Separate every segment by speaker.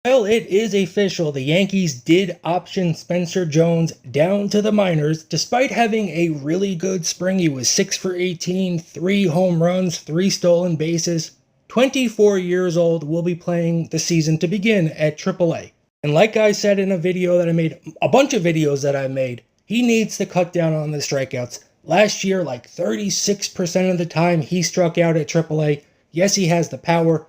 Speaker 1: Well, it is official. The Yankees did option Spencer Jones down to the minors. Despite having a really good spring, he was 6 for 18, 3 home runs, 3 stolen bases. 24 years old, will be playing the season to begin at AAA. And like I said in a video that I made, a bunch of videos that I made, he needs to cut down on the strikeouts. Last year, like 36% of the time he struck out at AAA. Yes, he has the power.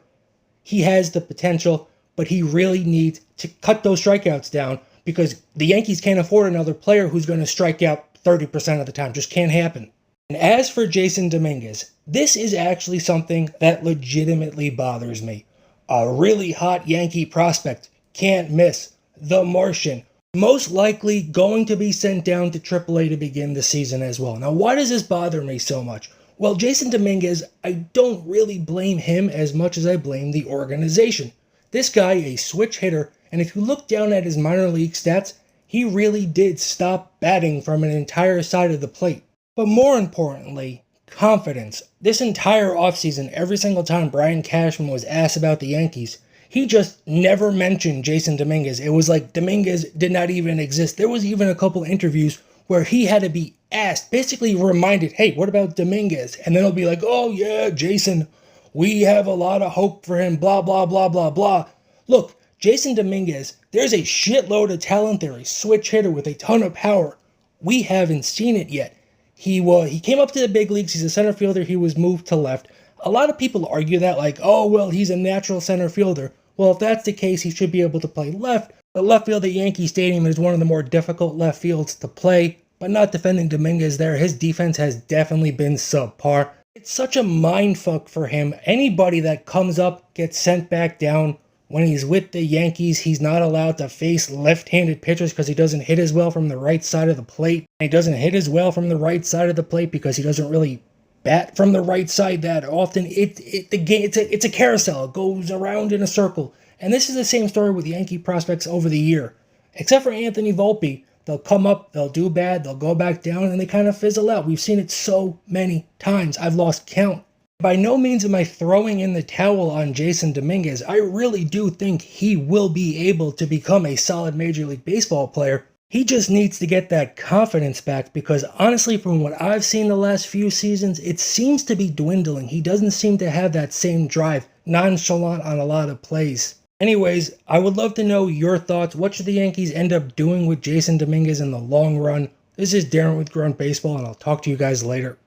Speaker 1: He has the potential. But he really needs to cut those strikeouts down because the Yankees can't afford another player who's going to strike out 30% of the time. Just can't happen. And as for Jasson Domínguez, this is actually something that legitimately bothers me. A really hot Yankee prospect, can't miss, the Martian, most likely going to be sent down to AAA to begin the season as well. Now, why does this bother me so much? Well, Jasson Domínguez, I don't really blame him as much as I blame the organization. This guy, a switch hitter, and if you look down at his minor league stats, he really did stop batting from an entire side of the plate. But more importantly, confidence. This entire offseason, every single time Brian Cashman was asked about the Yankees, he just never mentioned Jasson Domínguez. It was like Domínguez did not even exist. There was even a couple interviews where he had to be asked, basically reminded, hey, what about Domínguez? And then he'll be like, oh yeah, Jasson, we have a lot of hope for him, blah, blah, blah, blah, blah. Look, Jasson Domínguez, there's a shitload of talent there, a switch hitter with a ton of power. We haven't seen it yet. He came up to the big leagues, he's a center fielder, he was moved to left. A lot of people argue that like, oh, well, he's a natural center fielder. Well, if that's the case, he should be able to play left. But left field at Yankee Stadium is one of the more difficult left fields to play. But not defending Domínguez there, his defense has definitely been subpar. It's such a mindfuck for him. Anybody that comes up gets sent back down. When he's with the Yankees, he's not allowed to face left-handed pitchers because he doesn't hit as well from the right side of the plate. And he doesn't hit as well from the right side of the plate because he doesn't really bat from the right side that often. It's a carousel. It goes around in a circle. And this is the same story with Yankee prospects over the year. Except for Anthony Volpe. They'll come up, they'll do bad, they'll go back down, and they kind of fizzle out. We've seen it so many times. I've lost count. By no means am I throwing in the towel on Jasson Domínguez. I really do think he will be able to become a solid Major League Baseball player. He just needs to get that confidence back because honestly, from what I've seen the last few seasons, it seems to be dwindling. He doesn't seem to have that same drive, nonchalant on a lot of plays. Anyways, I would love to know your thoughts. What should the Yankees end up doing with Jasson Domínguez in the long run? This is Darren with Grunt Baseball, and I'll talk to you guys later.